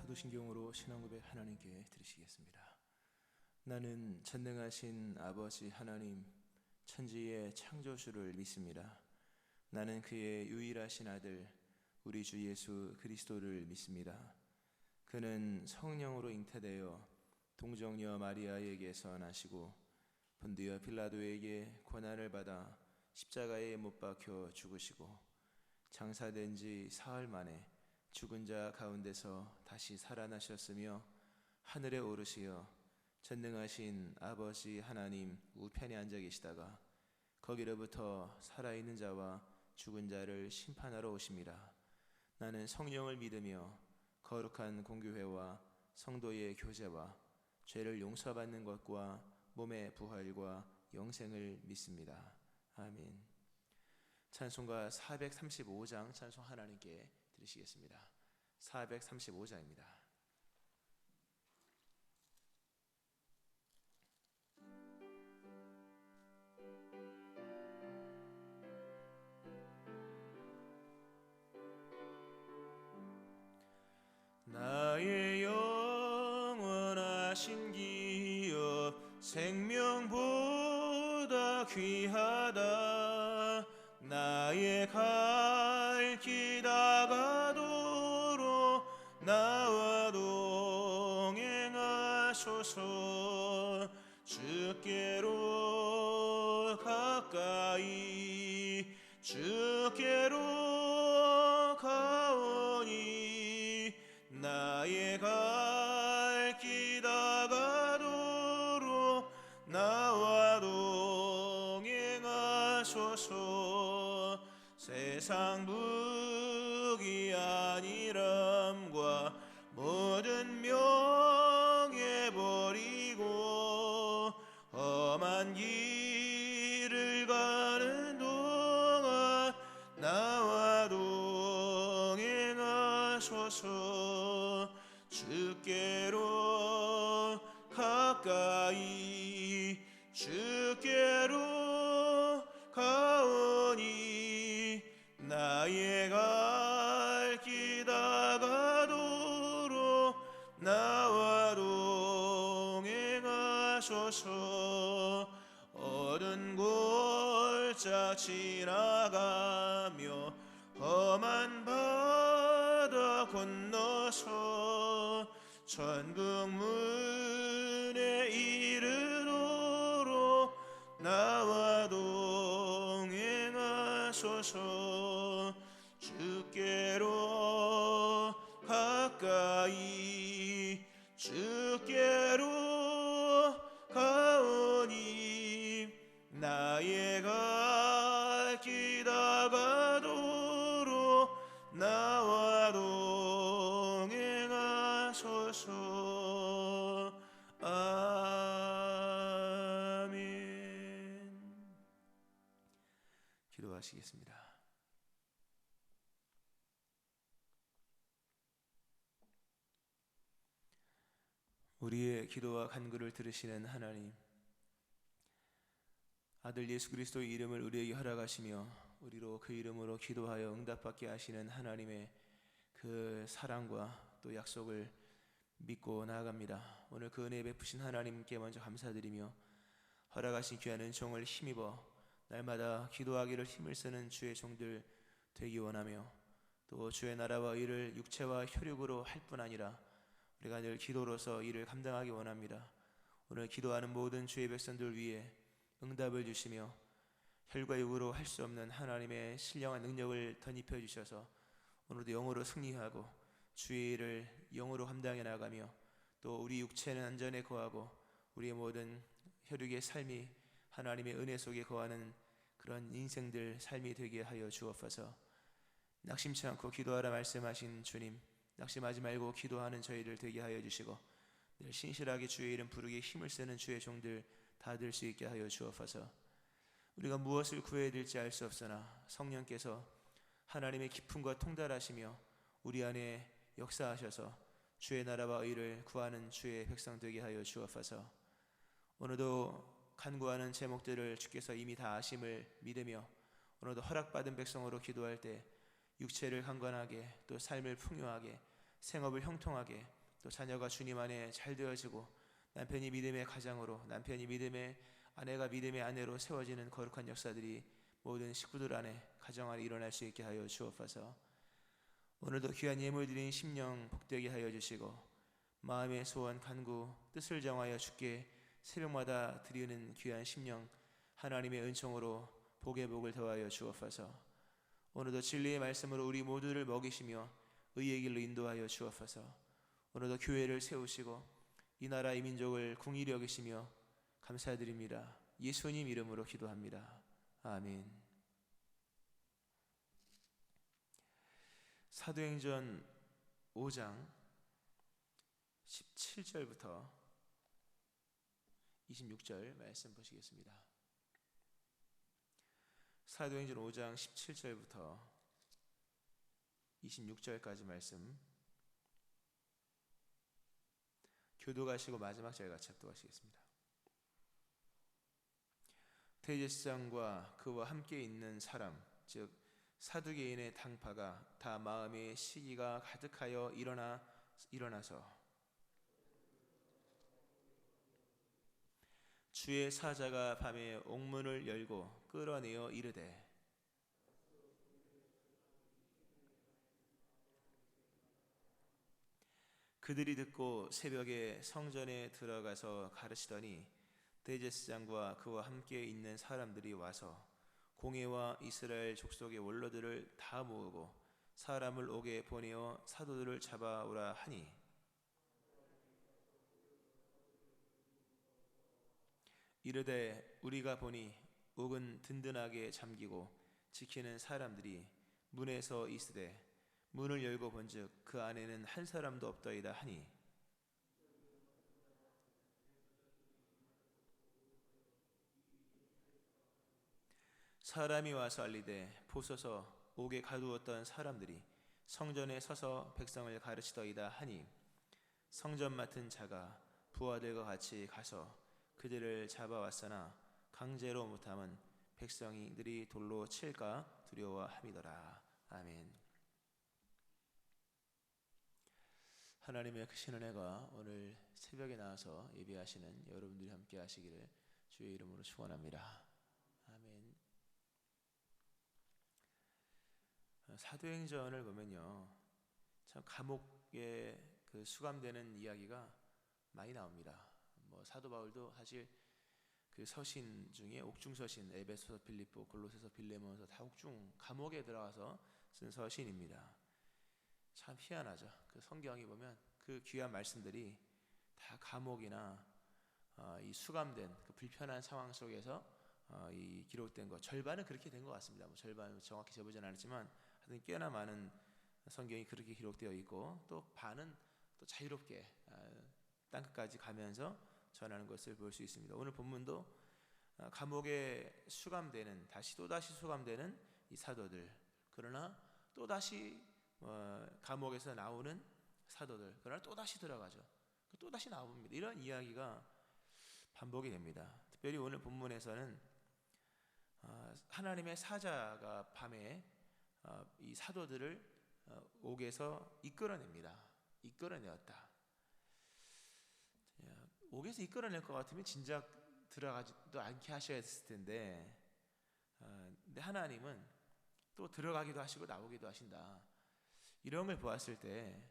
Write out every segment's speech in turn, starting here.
사도신경으로 신앙고백 하나님께 드리시겠습니다. 나는 전능하신 아버지 하나님, 천지의 창조주를 믿습니다. 나는 그의 유일하신 아들 우리 주 예수 그리스도를 믿습니다. 그는 성령으로 잉태되어 동정녀 마리아에게서 나시고 본디오 빌라도에게 고난을 받아 십자가에 못 박혀 죽으시고 장사된 지 사흘 만에 죽은 자 가운데서 다시 살아나셨으며 하늘에 오르시어 전능하신 아버지 하나님 우편에 앉아 계시다가 거기로부터 살아있는 자와 죽은 자를 심판하러 오십니다. 나는 성령을 믿으며 거룩한 공교회와 성도의 교제와 죄를 용서받는 것과 몸의 부활과 영생을 믿습니다. 아멘. 찬송가 435장 찬송 하나님께 드리시겠습니다. 435장입니다. 나의 영원하신 기업 생명보다 귀하다. 나의 갈 길 다가도록 나와 동행하소서. 주께로 가까이 주께로 가오니 나의 갈 길 다가도록 나와 동행하소서. 세상 부귀 아니람과 모든 명예 버리고 험한 길을 가는 동안 나와 동행하소서. 주께로 가까이 주께로 가오니 나의 갈 길 다가도록 나와 동행하소서. 어두운 골짜 지나가며 험한 바다 건너서 천국 문에 이르도록 나와 동행하소서. 주께로 가까이 주께로 가오니 나의 갈 길 다가도록 나와 동행하소서. 아멘. 기도하시겠습니다. 우리의 기도와 간구를 들으시는 하나님, 아들 예수 그리스도의 이름을 우리에게 허락하시며 우리로 그 이름으로 기도하여 응답받게 하시는 하나님의 그 사랑과 또 약속을 믿고 나아갑니다. 오늘 그 은혜 베푸신 하나님께 먼저 감사드리며 허락하신 귀한 은총을 힘입어 날마다 기도하기를 힘을 쓰는 주의 종들 되기 원하며 또 주의 나라와 일을 육체와 혈육으로 할 뿐 아니라 우리가 늘 기도로서 이를 감당하기 원합니다. 오늘 기도하는 모든 주의 백성들 위해 응답을 주시며 혈과 육으로 할 수 없는 하나님의 신령한 능력을 덧입혀 주셔서 오늘도 영으로 승리하고 주의 일을 영으로 감당해 나가며 또 우리 육체는 안전에 거하고 우리의 모든 혈육의 삶이 하나님의 은혜 속에 거하는 그런 인생들 삶이 되게 하여 주옵소서. 낙심치 않고 기도하라 말씀하신 주님, 낙심하지 말고 기도하는 저희를 되게 하여 주시고 늘 신실하게 주의 이름 부르기 힘을 쓰는 주의 종들 다 될 수 있게 하여 주옵소서. 우리가 무엇을 구해야 될지 알 수 없으나 성령께서 하나님의 기쁨과 통달하시며 우리 안에 역사하셔서 주의 나라와 의를 구하는 주의 백성 되게 하여 주옵소서. 오늘도 간구하는 제목들을 주께서 이미 다 아심을 믿으며 오늘도 허락받은 백성으로 기도할 때 육체를 강건하게 또 삶을 풍요하게 생업을 형통하게, 또 자녀가 주님 안에 잘 되어지고, 남편이 믿음의 가장으로, 남편이 믿음의 아내가 믿음의 아내로 세워지는 거룩한 역사들이 모든 식구들 안에, 가정 안에 일어날 수 있게 하여 주옵소서. 오늘도 귀한 예물 드린 심령 복되게 하여 주시고, 마음의 소원 간구 뜻을 정하여 주께 새벽마다 드리는 귀한 심령 하나님의 은총으로 복의 복을 더하여 주옵소서. 오늘도 진리의 말씀으로 우리 모두를 먹이시며 의의 길로 인도하여 주옵소서. 오늘도 교회를 세우시고 이 나라 이 민족을 궁일히 여기시며 감사드립니다. 예수님 이름으로 기도합니다. 아멘. 사도행전 5장 17절부터 26절 말씀 보시겠습니다. 사도행전 5장 17절부터 26절까지 말씀 교도가시고 마지막 절 같이 합독하시겠습니다. 대제사장과 그와 함께 있는 사람, 즉 사두개인의 당파가 다 마음의 시기가 가득하여 일어나서 주의 사자가 밤에 옥문을 열고 끌어내어 이르되, 그들이 듣고 새벽에 성전에 들어가서 가르치더니 대제사장과 그와 함께 있는 사람들이 와서 공회와 이스라엘 족속의 원로들을 다 모으고 사람을 옥에 보내어 사도들을 잡아오라 하니, 이르되 우리가 보니 옥은 든든하게 잠기고 지키는 사람들이 문에서 있으되 문을 열고 본즉 그 안에는 한 사람도 없더이다 하니, 사람이 와서 알리되 보소서 옥에 가두었던 사람들이 성전에 서서 백성을 가르치더이다 하니, 성전 맡은 자가 부하들과 같이 가서 그들을 잡아왔으나 강제로 못함은 백성들이 돌로 칠까 두려워함이더라. 아멘. 하나님의 크신 은혜가 오늘 새벽에 나와서 예배하시는 여러분들이 함께 하시기를 주의 이름으로 축원합니다. 아멘. 사도행전을 보면요, 참 감옥에 수감되는 이야기가 많이 나옵니다. 사도 바울도 사실 그 서신 중에 옥중 서신, 에베소서, 빌립보, 골로새서, 빌레몬서 다 옥중 감옥에 들어가서 쓴 서신입니다. 참 희한하죠. 그 성경이 보면 그 귀한 말씀들이 다 감옥이나 이 수감된 그 불편한 상황 속에서 이 기록된 것, 절반은 그렇게 된 것 같습니다. 절반은 정확히 재보진 않았지만 하여튼 꽤나 많은 성경이 그렇게 기록되어 있고, 또 반은 또 자유롭게 땅끝까지 가면서 전하는 것을 볼 수 있습니다. 오늘 본문도 감옥에 수감되는, 또다시 수감되는 이 사도들, 그러나 또다시 감옥에서 나오는 사도들, 그러나 또다시 들어가죠. 또다시 나옵니다. 이런 이야기가 반복이 됩니다. 특별히 오늘 본문에서는 하나님의 사자가 밤에 이 사도들을 옥에서 이끌어내었다. 옥에서 이끌어낼 것 같으면 진작 들어가지도 않게 하셔야 했을 텐데, 근데 하나님은 또 들어가기도 하시고 나오기도 하신다. 이런 걸 보았을 때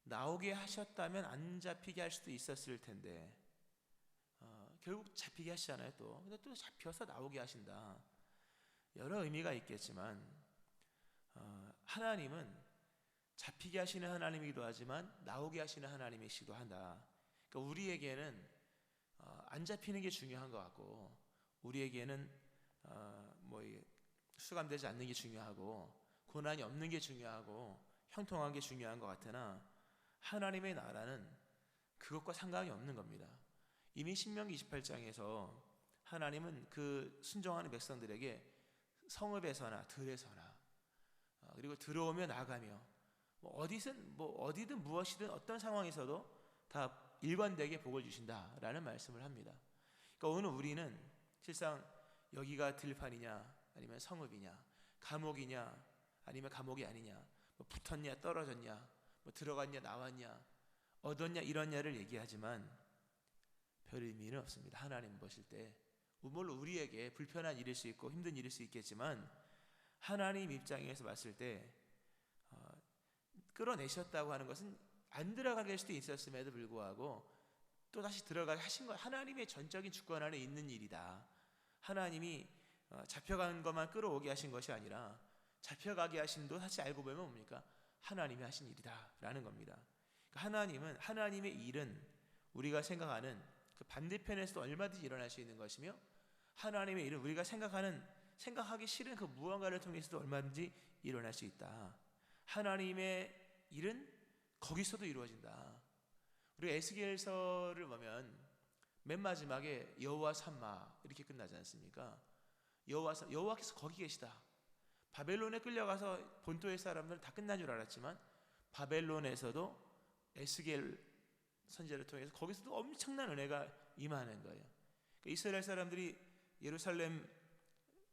나오게 하셨다면 안 잡히게 할 수도 있었을 텐데 결국 잡히게 하시잖아요. 근데 또 잡혀서 나오게 하신다. 여러 의미가 있겠지만 하나님은 잡히게 하시는 하나님이기도 하지만 나오게 하시는 하나님이시기도 한다. 그러니까 우리에게는 안 잡히는 게 중요한 것 같고, 우리에게는 수감되지 않는 게 중요하고, 고난이 없는 게 중요하고, 형통한 게 중요한 것 같으나 하나님의 나라는 그것과 상관이 없는 겁니다. 이미 신명기 28장에서 하나님은 그 순종하는 백성들에게 성읍에서나 들에서나 그리고 들어오며 나가며 어디든 무엇이든 어떤 상황에서도 다 일관되게 복을 주신다라는 말씀을 합니다. 그러니까 오늘 우리는 실상 여기가 들판이냐 아니면 성읍이냐, 감옥이냐 아니면 감옥이 아니냐, 붙었냐 떨어졌냐, 뭐 들어갔냐 나왔냐 얻었냐 잃었냐를 얘기하지만 별 의미는 없습니다. 하나님 보실 때 물론 우리에게 불편한 일일 수 있고 힘든 일일 수 있겠지만 하나님 입장에서 봤을 때 끌어내셨다고 하는 것은 안 들어가게 할 수도 있었음에도 불구하고 또 다시 들어가게 하신 것, 하나님의 전적인 주권 안에 있는 일이다. 하나님이 잡혀간 것만 끌어오게 하신 것이 아니라 잡혀가게 하심도 사실 알고 보면 뭡니까? 하나님이 하신 일이다 라는 겁니다. 하나님은, 하나님의 일은 우리가 생각하는 그 반대편에서도 얼마든지 일어날 수 있는 것이며 하나님의 일은 우리가 생각하기 싫은 그 무언가를 통해서도 얼마든지 일어날 수 있다. 하나님의 일은 거기서도 이루어진다. 우리가 에스겔서를 보면 맨 마지막에 여호와 삼마 이렇게 끝나지 않습니까? 여호와께서 거기 계시다. 바벨론에 끌려가서 본토의 사람들은 다 끝난 줄 알았지만 바벨론에서도 에스겔 선지자를 통해서 거기서도 엄청난 은혜가 임하는 거예요. 그러니까 이스라엘 사람들이 예루살렘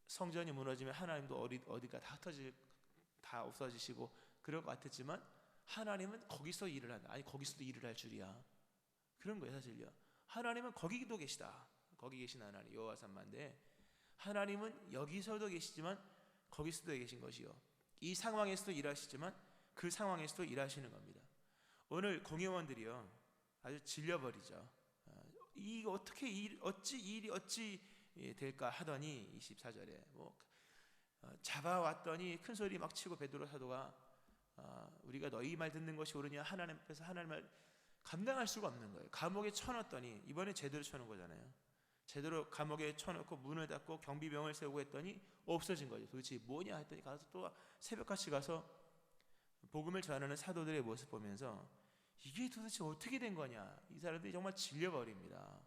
성전이 무너지면 하나님도 어디가 다 없어지시고 그럴 것 같았지만 하나님은 거기서 일을 한다. 아니 거기서도 일을 할 줄이야. 그런 거예요 사실요. 하나님은 거기도 계시다. 거기 계신 하나님 여호와 삼마인데 하나님은 여기서도 계시지만 거기서도 계신 것이요. 이 상황에서도 일하시지만 그 상황에서도 일하시는 겁니다. 오늘 공회원들이요 아주 질려버리죠. 이거 어찌 될까 하더니 24절에 잡아왔더니 큰 소리 막 치고 베드로 사도가 우리가 너희 말 듣는 것이 옳으냐 하나님 앞에서 하나님을 감당할 수가 없는 거예요. 감옥에 쳐넣었더니 이번에 제대로 쳐놓은 거잖아요. 제대로 감옥에 쳐놓고 문을 닫고 경비병을 세우고 했더니 없어진 거죠. 도대체 뭐냐 했더니 가서 또 새벽같이 가서 복음을 전하는 사도들의 모습 보면서 이게 도대체 어떻게 된 거냐. 이 사람들이 정말 질려버립니다.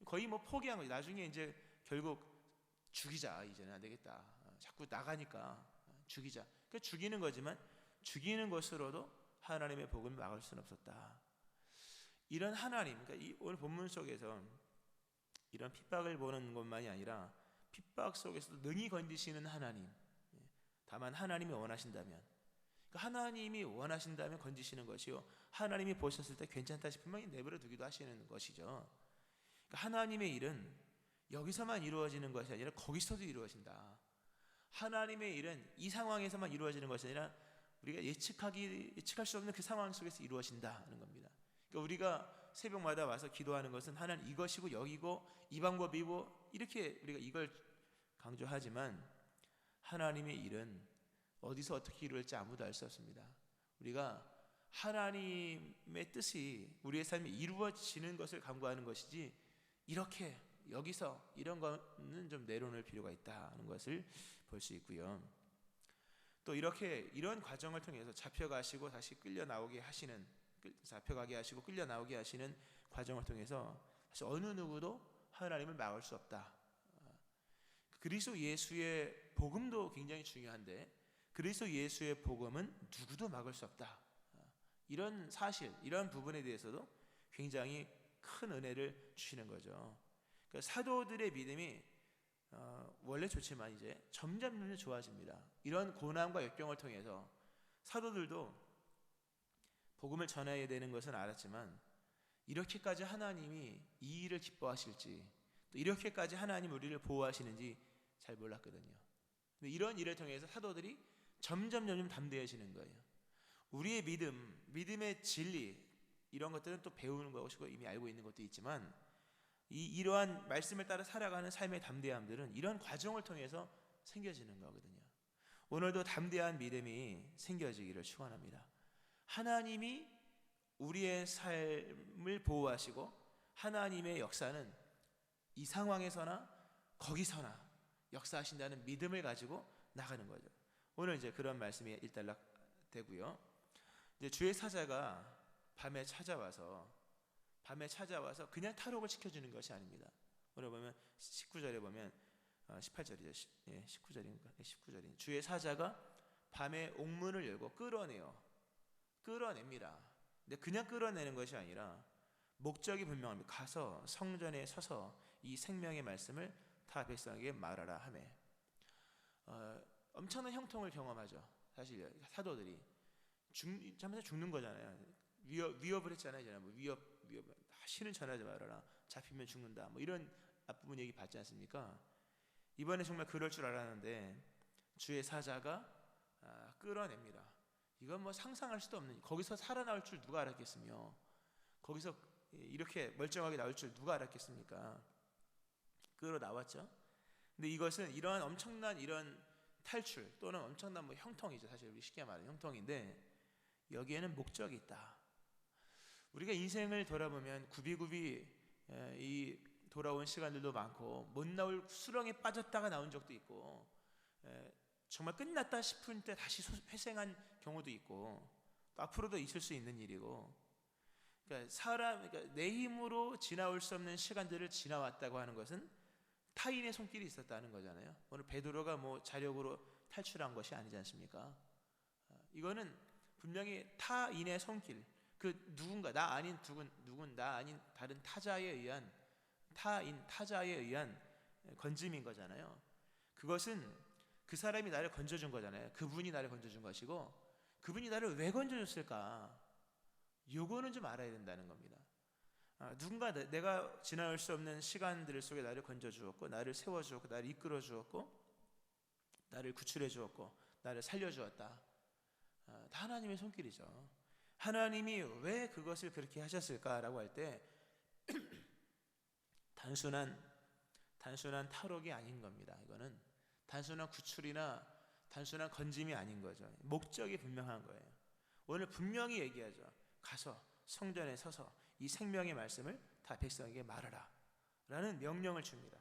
거의 포기한 거죠. 나중에 이제 결국 죽이자. 이제는 안 되겠다. 자꾸 나가니까 죽이자. 그러니까 죽이는 거지만 죽이는 것으로도 하나님의 복음을 막을 수는 없었다. 이런 하나님, 그러니까 오늘 본문 속에서 이런 핍박을 보는 것만이 아니라 핍박 속에서도 능히 건지시는 하나님. 다만 하나님이 원하신다면, 그러니까 하나님이 원하신다면 건지시는 것이요. 하나님이 보셨을 때 괜찮다 싶으면 내버려 두기도 하시는 것이죠. 그러니까 하나님의 일은 여기서만 이루어지는 것이 아니라 거기서도 이루어진다. 하나님의 일은 이 상황에서만 이루어지는 것이 아니라 우리가 예측할 수 없는 그 상황 속에서 이루어진다는 겁니다. 그러니까 우리가 새벽마다 와서 기도하는 것은 하나님 이것이고 여기고 이 방법이고 이렇게 우리가 이걸 강조하지만 하나님의 일은 어디서 어떻게 이루어질지 아무도 알 수 없습니다. 우리가 하나님의 뜻이 우리의 삶에 이루어지는 것을 간구하는 것이지 이렇게 여기서 이런 거는 좀 내려놓을 필요가 있다는 것을 볼 수 있고요. 또 이런 과정을 통해서 잡혀가시고 다시 잡혀가게 하시고 끌려 나오게 하시는 과정을 통해서 사실 어느 누구도 하나님을 막을 수 없다. 그리스도 예수의 복음도 굉장히 중요한데 그리스도 예수의 복음은 누구도 막을 수 없다. 이런 사실, 이런 부분에 대해서도 굉장히 큰 은혜를 주시는 거죠. 그러니까 사도들의 믿음이 원래 좋지만 이제 점점 좋아집니다. 이런 고난과 역경을 통해서 사도들도 복음을 전해야 되는 것은 알았지만 이렇게까지 하나님이 이 일을 기뻐하실지 또 이렇게까지 하나님 우리를 보호하시는지 잘 몰랐거든요. 근데 이런 일을 통해서 사도들이 점점 담대해지는 거예요. 우리의 믿음의 진리 이런 것들은 또 배우는 것이고 이미 알고 있는 것도 있지만 이러한 말씀을 따라 살아가는 삶의 담대함들은 이런 과정을 통해서 생겨지는 거거든요. 오늘도 담대한 믿음이 생겨지기를 축원합니다. 하나님이 우리의 삶을 보호하시고 하나님의 역사는 이 상황에서나 거기서나 역사하신다는 믿음을 가지고 나가는 거죠. 오늘 이제 그런 말씀이 일단락 되고요. 이제 주의 사자가 밤에 찾아와서 그냥 탈옥을 시켜주는 것이 아닙니다. 오늘 보면 19절에 보면 18절이죠. 19절입니다. 주의 사자가 밤에 옥문을 열고 끌어냅니다. 근데 그냥 끌어내는 것이 아니라 목적이 분명합니다. 가서 성전에 서서 이 생명의 말씀을 타 백성에게 말하라 하매 엄청난 형통을 경험하죠. 사실 사도들이 잘못하면 죽는 거잖아요. 위협을 했잖아요. 뭐 위협 다시는 전하지 말아라. 잡히면 죽는다. 뭐 이런 앞부분 얘기 받지 않습니까? 이번에 정말 그럴 줄 알았는데 주의 사자가 끌어냅니다. 이건 뭐 상상할 수도 없는, 거기서 살아나올 줄 누가 알았겠으며, 거기서 이렇게 멀쩡하게 나올 줄 누가 알았겠습니까? 끌어 나왔죠. 근데 이것은 이러한 엄청난 이런 탈출 또는 엄청난 뭐 형통이죠. 사실 우리 쉽게 말하는 형통인데 여기에는 목적이 있다. 우리가 인생을 돌아보면 굽이굽이 이 돌아온 시간들도 많고 못 나올 수렁에 빠졌다가 나온 적도 있고 정말 끝났다 싶을 때 다시 회생한 경우도 있고 또 앞으로도 있을 수 있는 일이고, 그러니까 그러니까 내 힘으로 지나올 수 없는 시간들을 지나왔다고 하는 것은 타인의 손길이 있었다는 거잖아요. 오늘 베드로가 뭐 자력으로 탈출한 것이 아니지 않습니까? 이거는 분명히 타인의 손길, 그 누군가 나 아닌 나 아닌 다른 타자에 의한 타자에 의한 건짐인 거잖아요. 그것은 그 사람이 나를 건져준 거잖아요. 그분이 나를 건져준 것이고, 그분이 나를 왜 건져줬을까? 요거는 좀 알아야 된다는 겁니다. 누군가 내가 지나올 수 없는 시간들 속에 나를 건져주었고, 나를 세워주었고, 나를 이끌어주었고, 나를 구출해주었고, 나를 살려주었다. 다 하나님의 손길이죠. 하나님이 왜 그것을 그렇게 하셨을까라고 할 때 단순한 탈옥이 아닌 겁니다. 이거는 단순한 구출이나 단순한 건짐이 아닌 거죠. 목적이 분명한 거예요. 오늘 분명히 얘기하죠. 가서 성전에 서서 이 생명의 말씀을 다 백성에게 말하라 라는 명령을 줍니다.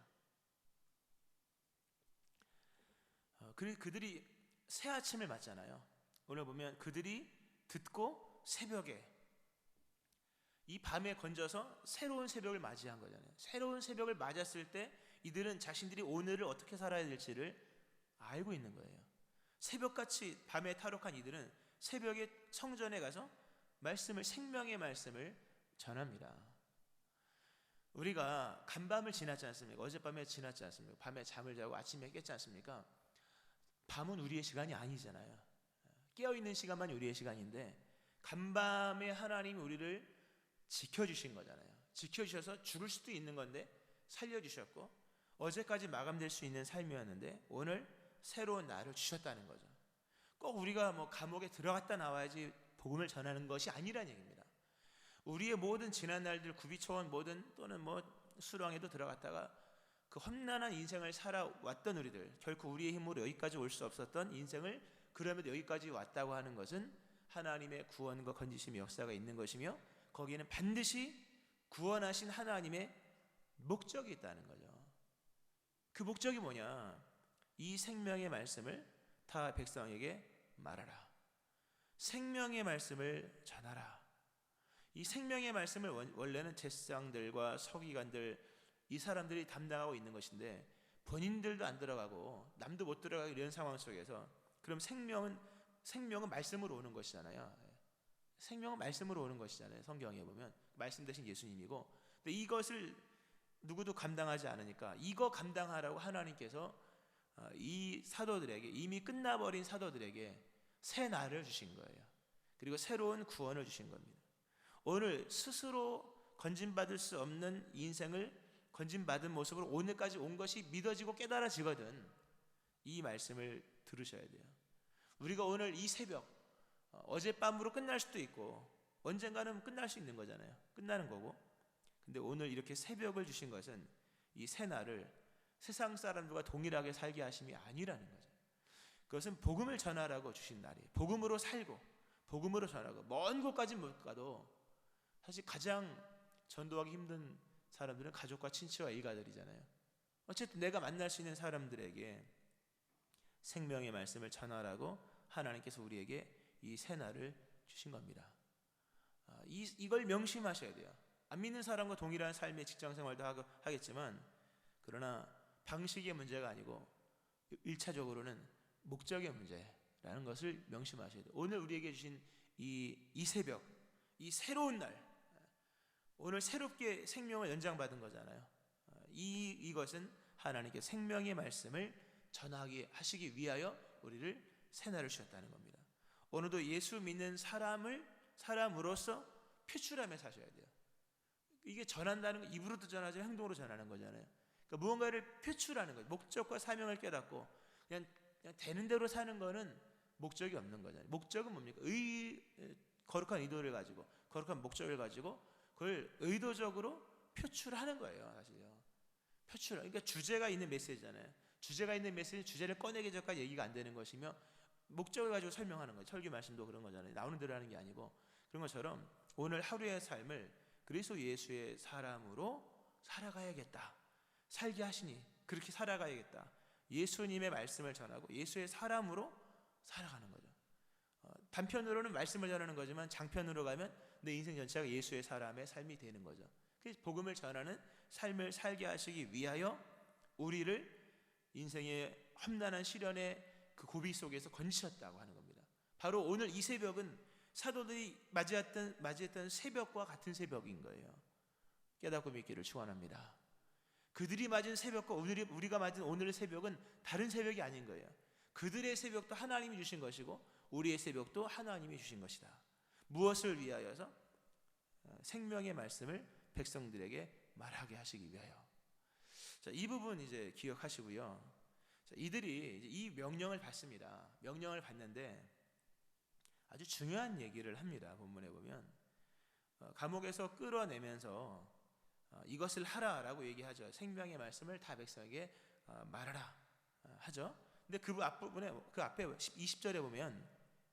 그들이 새 아침을 맞잖아요. 오늘 보면 그들이 듣고 새벽에, 이 밤에 건져서 새로운 새벽을 맞이한 거잖아요. 새로운 새벽을 맞았을 때 이들은 자신들이 오늘을 어떻게 살아야 될지를 알고 있는 거예요. 새벽같이 밤에 탈옥한 이들은 새벽에 성전에 가서 생명의 말씀을 전합니다. 우리가 간밤을 지났지 않습니까? 어젯밤에 지났지 않습니까? 밤에 잠을 자고 아침에 깼지 않습니까? 밤은 우리의 시간이 아니잖아요. 깨어있는 시간만 우리의 시간인데 간밤에 하나님이 우리를 지켜주신 거잖아요. 지켜주셔서 죽을 수도 있는 건데 살려주셨고, 어제까지 마감될 수 있는 삶이었는데 오늘 새로운 날을 주셨다는 거죠. 꼭 우리가 뭐 감옥에 들어갔다 나와야지 복음을 전하는 것이 아니라는 얘기입니다. 우리의 모든 지난 날들, 구비초원 뭐든 또는 뭐 수렁에도 들어갔다가 그 험난한 인생을 살아왔던 우리들, 결코 우리의 힘으로 여기까지 올 수 없었던 인생을 그럼에도 여기까지 왔다고 하는 것은 하나님의 구원과 건지심의 역사가 있는 것이며, 거기에는 반드시 구원하신 하나님의 목적이 있다는 거죠. 그 목적이 뭐냐? 이 생명의 말씀을 타 백성에게 말하라. 생명의 말씀을 전하라. 이 생명의 말씀을 원래는 제사장들과 서기관들, 이 사람들이 담당하고 있는 것인데 본인들도 안 들어가고 남도 못 들어가고 이런 상황 속에서, 그럼 생명은 말씀으로 오는 것이잖아요. 생명은 말씀으로 오는 것이잖아요. 성경에 보면 말씀 대신 예수님이고, 근데 이것을 누구도 감당하지 않으니까 이거 감당하라고 하나님께서 이 사도들에게, 이미 끝나버린 사도들에게 새 날을 주신 거예요. 그리고 새로운 구원을 주신 겁니다. 오늘 스스로 건진받을 수 없는 인생을 건진받은 모습으로 오늘까지 온 것이 믿어지고 깨달아지거든 이 말씀을 들으셔야 돼요. 우리가 오늘 이 새벽, 어젯밤으로 끝날 수도 있고 언젠가는 끝날 수 있는 거잖아요. 끝나는 거고. 근데 오늘 이렇게 새벽을 주신 것은 이 새 날을 세상 사람들과 동일하게 살게 하심이 아니라는 거죠. 그것은 복음을 전하라고 주신 날이에요. 복음으로 살고 복음으로 전하고, 먼 곳까지 못 가도 사실 가장 전도하기 힘든 사람들은 가족과 친치와 일가들이잖아요. 어쨌든 내가 만날 수 있는 사람들에게 생명의 말씀을 전하라고 하나님께서 우리에게 이 새 날을 주신 겁니다. 이걸 명심하셔야 돼요. 안 믿는 사람과 동일한 삶의 직장생활도 하겠지만, 그러나 방식의 문제가 아니고 1차적으로는 목적의 문제라는 것을 명심하셔야 돼요. 오늘 우리에게 주신 이 새벽, 이 새로운 날, 오늘 새롭게 생명을 연장받은 거잖아요. 이것은 하나님께 생명의 말씀을 전하게 하시기 위하여 우리를 새 날을 주셨다는 겁니다. 오늘도 예수 믿는 사람으로서 표출하며 사셔야 돼요. 이게 전한다는 건 입으로도 전하죠, 행동으로 전하는 거잖아요. 그러니까 무언가를 표출하는 거예요. 목적과 사명을 깨닫고 그냥 되는 대로 사는 거는 목적이 없는 거잖아요. 목적은 뭡니까? 거룩한 의도를 가지고, 거룩한 목적을 가지고 그걸 의도적으로 표출하는 거예요, 사실요. 그러니까 주제가 있는 메시지잖아요. 주제가 있는 메시지, 주제를 꺼내기 전까지 얘기가 안 되는 것이며, 목적을 가지고 설명하는 거예요. 설교 말씀도 그런 거잖아요. 나오는 대로 하는 게 아니고. 그런 것처럼 오늘 하루의 삶을 그리스도 예수의 사람으로 살아가야겠다, 살게 하시니 그렇게 살아가야겠다, 예수님의 말씀을 전하고 예수의 사람으로 살아가는 거죠. 단편으로는 말씀을 전하는 거지만 장편으로 가면 내 인생 전체가 예수의 사람의 삶이 되는 거죠. 그래서 복음을 전하는 삶을 살게 하시기 위하여 우리를 인생의 험난한 시련의 그 고비 속에서 건지셨다고 하는 겁니다. 바로 오늘 이 새벽은 사도들이 맞이했던 새벽과 같은 새벽인 거예요. 깨닫고 믿기를 축원합니다. 그들이 맞은 새벽과 우리가 맞은 오늘의 새벽은 다른 새벽이 아닌 거예요. 그들의 새벽도 하나님이 주신 것이고 우리의 새벽도 하나님이 주신 것이다. 무엇을 위하여서? 생명의 말씀을 백성들에게 말하게 하시기 위하여. 자, 이 부분 이제 기억하시고요. 자, 이들이 이제 이 명령을 받습니다. 명령을 받는데 아주 중요한 얘기를 합니다. 본문에 보면 감옥에서 끌어내면서 이것을 하라라고 얘기하죠. 생명의 말씀을 다 백성에게 말하라 하죠. 근데 그 앞에 20절에 보면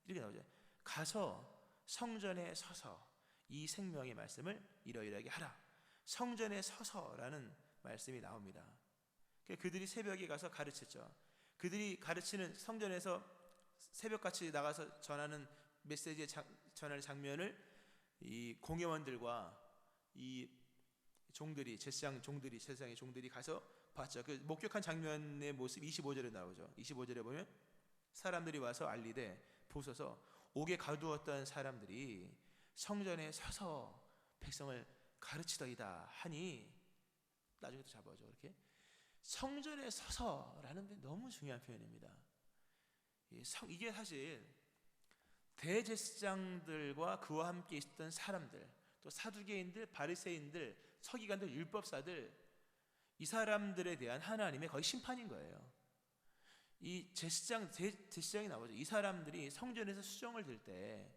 이렇게 나오죠. 가서 성전에 서서 이 생명의 말씀을 이러이러하게 하라. 성전에 서서라는 말씀이 나옵니다. 그들이 새벽에 가서 가르쳤죠. 그들이 가르치는 성전에서 새벽같이 나가서 전하는 메시지의 전하는 장면을 이 공회원들과 이 종들이, 제사장의 종들이 가서 봤죠. 그 목격한 장면의 모습 25절에 나오죠. 25절에 보면 사람들이 와서 알리되 보소서 옥에 가두었던 사람들이 성전에 서서 백성을 가르치더이다 하니, 나중에 또 잡아줘. 이렇게 성전에 서서라는 게 너무 중요한 표현입니다. 이게 사실 대제사장들과 그와 함께 있었던 사람들, 또 사두개인들, 바리새인들, 서기관들, 율법사들, 이 사람들에 대한 하나님의 거의 심판인 거예요. 이 제사장이 나오죠. 이 사람들이 성전에서 수정을 들 때,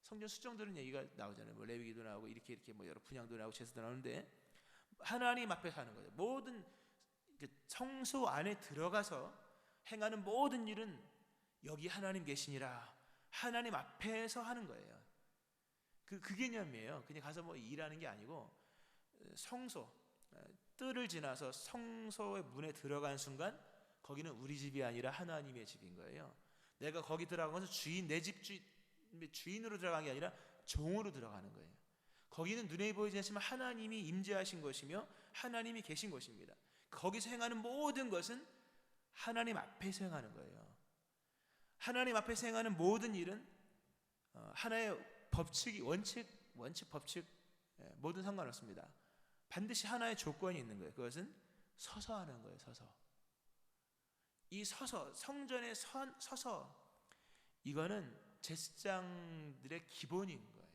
성전 수정 들은 얘기가 나오잖아요. 뭐 레위기도 나오고 이렇게 뭐 여러 분향도 나오고 제사도 나오는데 하나님 앞에서 하는 거예요. 모든 성소 안에 들어가서 행하는 모든 일은 여기 하나님 계시니라, 하나님 앞에서 하는 거예요. 그 개념이에요. 그냥 가서 뭐 일하는 게 아니고 성소, 뜰을 지나서 성소의 문에 들어가는 순간 거기는 우리 집이 아니라 하나님의 집인 거예요. 내가 거기 들어가서 내 집 주인으로 들어가는 게 아니라 종으로 들어가는 거예요. 거기는 눈에 보이지 않지만 하나님이 임재하신 것이며 하나님이 계신 것입니다. 거기서 행하는 모든 것은 하나님 앞에서 행하는 거예요. 하나님 앞에서 행하는 모든 일은 하나의 법칙이 원칙 법칙 뭐든 상관없습니다. 반드시 하나의 조건이 있는 거예요. 그것은 서서 하는 거예요. 서서. 이 서서, 성전에 서서, 이거는 제사장들의 기본인 거예요.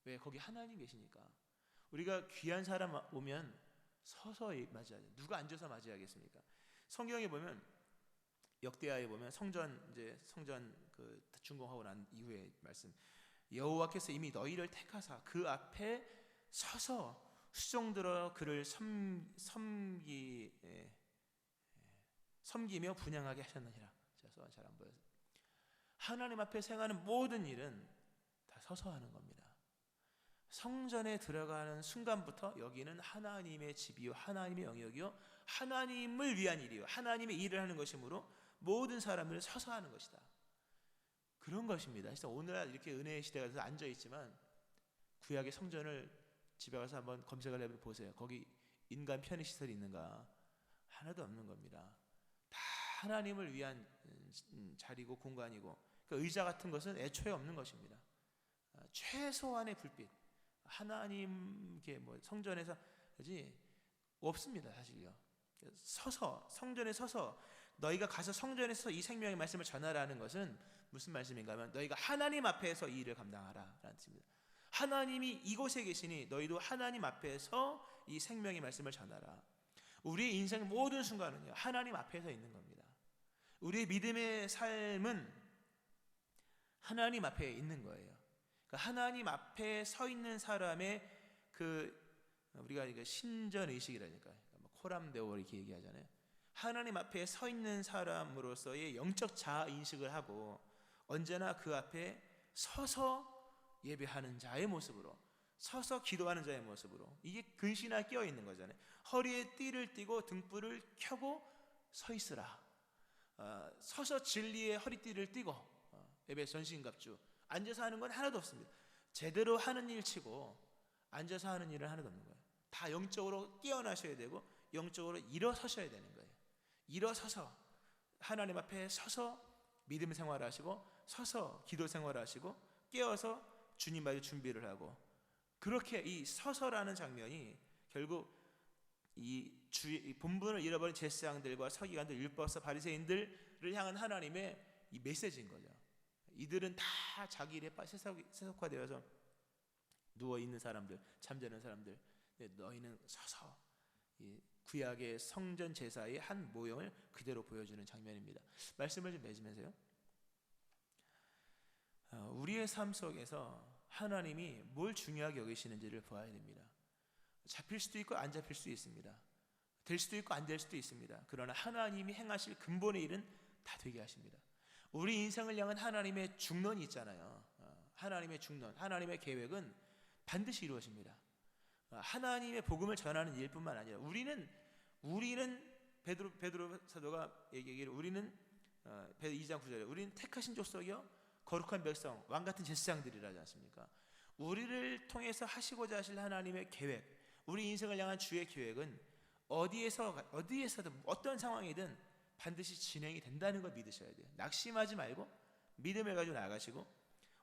왜? 거기 하나님 계시니까. 우리가 귀한 사람 오면 서서 맞이하죠. 누가 앉아서 맞이하겠습니까? 성경에 보면, 역대하에 보면 성전 그 준공하고 난 이후의 말씀, 여호와께서 이미 너희를 택하사 그 앞에 서서 수종들어 그를 섬기며 분향하게 하셨느니라. 제가 잘 안 보여서, 하나님 앞에 행하는 모든 일은 다 서서 하는 겁니다. 성전에 들어가는 순간부터 여기는 하나님의 집이요 하나님의 영역이요 하나님을 위한 일이요 하나님의 일을 하는 것이므로 모든 사람들은 서서 하는 것이다. 그런 것입니다. 진짜 오늘날 이렇게 은혜의 시대가 돼서 앉아있지만 구약의 성전을 집에 가서 한번 검색을 해보세요. 거기 인간 편의시설이 있는가? 하나도 없는 겁니다. 다 하나님을 위한 자리고 공간이고, 그러니까 의자 같은 것은 애초에 없는 것입니다. 최소한의 불빛, 하나님께 뭐 성전에서 없습니다. 사실요. 성전에 서서 너희가 가서 성전에서 이 생명의 말씀을 전하라는 것은 무슨 말씀인가 하면 너희가 하나님 앞에서 이 일을 감당하라 라는 뜻입니다. 하나님이 이곳에 계시니 너희도 하나님 앞에서 이 생명의 말씀을 전하라. 우리의 인생의 모든 순간은요, 하나님 앞에서 있는 겁니다. 우리의 믿음의 삶은 하나님 앞에 있는 거예요. 그러니까 하나님 앞에 서 있는 사람의 우리가 신전 의식이라니까, 코람데오 이렇게 얘기하잖아요. 하나님 앞에 서 있는 사람으로서의 영적 자아 인식을 하고 언제나 그 앞에 서서 예배하는 자의 모습으로, 서서 기도하는 자의 모습으로, 이게 근신하에 끼어 있는 거잖아요. 허리에 띠를 띠고 등불을 켜고 서 있으라. 서서 진리의 허리띠를 띠고 예배 전신갑주. 앉아서 하는 건 하나도 없습니다. 제대로 하는 일 치고 앉아서 하는 일은 하나도 없는 거예요. 다 영적으로 깨어나셔야 되고 영적으로 일어서셔야 되는 거예요. 일어서서 하나님 앞에 서서 믿음 생활하시고 서서 기도 생활하시고 깨어서 주님 맞을 준비를 하고, 그렇게 이 서서라는 장면이 결국 이 본분을 잃어버린 제사장들과 서기관들, 율법사, 바리새인들을 향한 하나님의 이 메시지인 거죠. 이들은 다 자기 일에 세속화되어서 누워 있는 사람들, 잠자는 사람들. 너희는 서서 이 구약의 성전 제사의 한 모형을 그대로 보여주는 장면입니다. 말씀을 좀 맺으면서요. 우리의 삶 속에서 하나님이 뭘 중요하게 여기시는지를 보아야 됩니다. 잡힐 수도 있고 안 잡힐 수도 있습니다. 될 수도 있고 안 될 수도 있습니다. 그러나 하나님이 행하실 근본의 일은 다 되게 하십니다. 우리 인생을 향한 하나님의 중론이 있잖아요. 하나님의 중론, 하나님의 계획은 반드시 이루어집니다. 하나님의 복음을 전하는 일뿐만 아니라 우리는 베드로 사도가 얘기하기를 우리는 2장 9절에 우리는 택하신 족속이요 거룩한 백성, 왕같은 제사장들이라지 않습니까? 우리를 통해서 하시고자 하실 하나님의 계획, 우리 인생을 향한 주의 계획은 어디에서든 어떤 상황이든 반드시 진행이 된다는 걸 믿으셔야 돼요. 낙심하지 말고 믿음을 가지고 나가시고,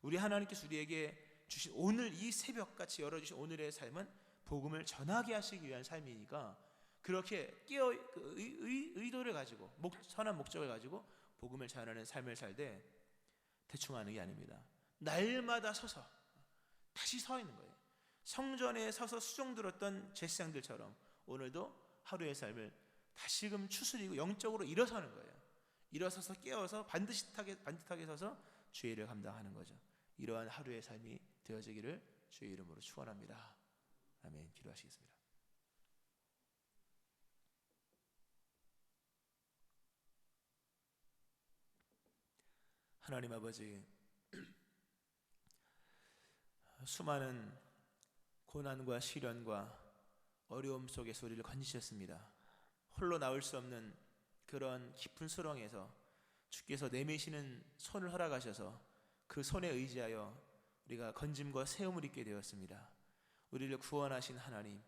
우리 하나님께서 우리에게 주신 오늘 이 새벽같이 열어주신 오늘의 삶은 복음을 전하게 하시기 위한 삶이니까 그렇게 의도를 가지고 선한 목적을 가지고 복음을 전하는 삶을 살되 대충 하는 게 아닙니다. 날마다 서서 다시 서 있는 거예요. 성전에 서서 수종 들었던 제사장들처럼 오늘도 하루의 삶을 다시금 추스리고 영적으로 일어서는 거예요. 일어서서 깨어서 반듯하게 서서 주의 일을 감당하는 거죠. 이러한 하루의 삶이 되어지기를 주의 이름으로 축원합니다. 아멘. 기도하시겠습니다. 하나님 아버지, 수많은 고난과 시련과 어려움 속에서 우리를 건지셨습니다. 홀로 나올 수 없는 그런 깊은 수렁에서 주께서 내미시는 손을 허락하셔서 그 손에 의지하여 우리가 건짐과 세움을 입게 되었습니다. 우리를 구원하신 하나님,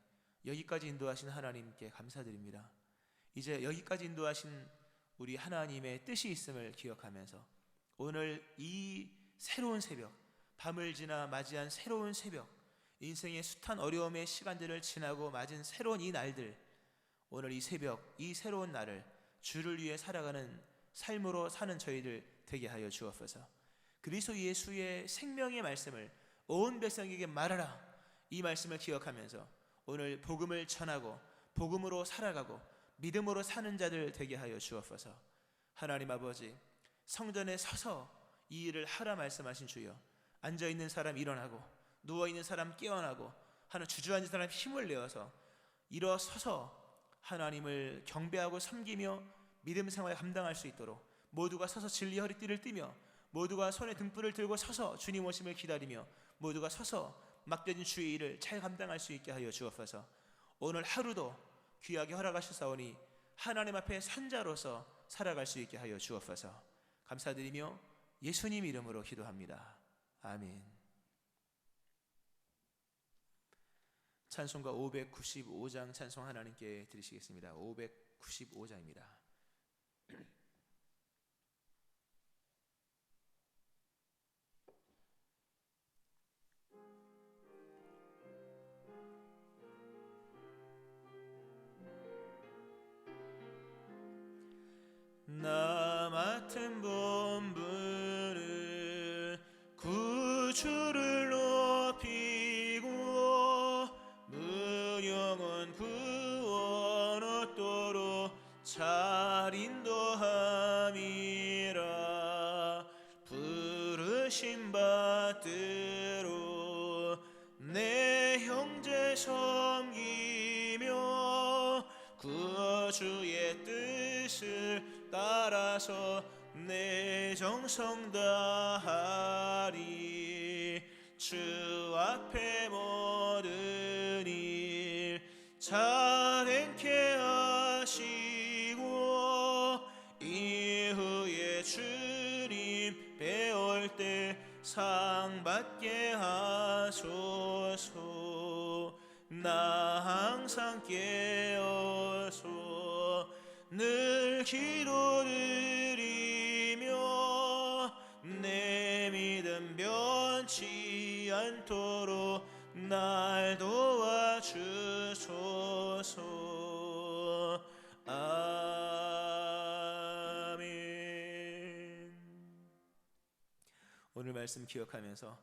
여기까지 인도하신 하나님께 감사드립니다. 이제 여기까지 인도하신 우리 하나님의 뜻이 있음을 기억하면서 오늘 이 새로운 새벽, 밤을 지나 맞이한 새로운 새벽, 인생의 숱한 어려움의 시간들을 지나고 맞은 새로운 이 날들, 오늘 이 새벽, 이 새로운 날을 주를 위해 살아가는 삶으로 사는 저희들 되게 하여 주옵소서. 그리스도 예수의 생명의 말씀을 온 백성에게 말하라, 이 말씀을 기억하면서 오늘 복음을 전하고 복음으로 살아가고 믿음으로 사는 자들 되게 하여 주옵소서. 하나님 아버지, 성전에 서서 이 일을 하라 말씀하신 주여, 앉아있는 사람 일어나고 누워있는 사람 깨어나고 하는 주저앉은 사람 힘을 내어서 일어서서 하나님을 경배하고 섬기며 믿음 생활을 감당할 수 있도록 모두가 서서 진리 허리띠를 띠며 모두가 손에 등불을 들고 서서 주님 오심을 기다리며 모두가 서서 맡겨진 주의 일을 잘 감당할 수 있게 하여 주옵소서. 오늘 하루도 귀하게 허락하셨사오니 하나님 앞에 선자로서 살아갈 수 있게 하여 주옵소서. 감사드리며 예수님 이름으로 기도합니다. 아멘. 찬송가 595장 찬송 하나님께 드리시겠습니다. 595장입니다. 영혼 구원 얻도록 잘 인도함이라. 부르심 받들어 내 형제 섬기며 구주의 뜻을 따라서 내 정성 다하리. 주 앞에 모든 일 잘 행케 하시고 이후에 주님 배울 때 상 받게 하소서. 나 항상 깨어서 늘 기도드리며 내 믿음 변치 않도록 날 도와주소서. 아멘. 오늘 말씀 기억하면서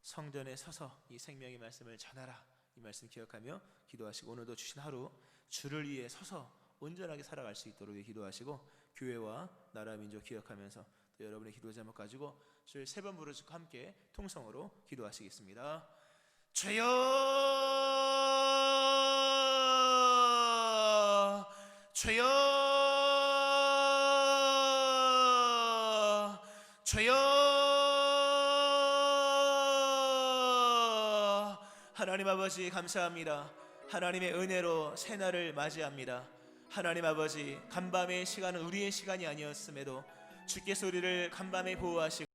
성전에 서서 이 생명의 말씀을 전하라, 이 말씀 기억하며 기도하시고, 오늘도 주신 하루 주를 위해 서서 온전하게 살아갈 수 있도록 기도하시고, 교회와 나라 민족 기억하면서 또 여러분의 기도 제목 가지고 주를 3번 부르시고 함께 통성으로 기도하시겠습니다. 주여, 주여, 주여. 하나님 아버지 감사합니다. 하나님의 은혜로 새날을 맞이합니다. 하나님 아버지, 간밤의 시간은 우리의 시간이 아니었음에도 주께서 우리를 간밤에 보호하시고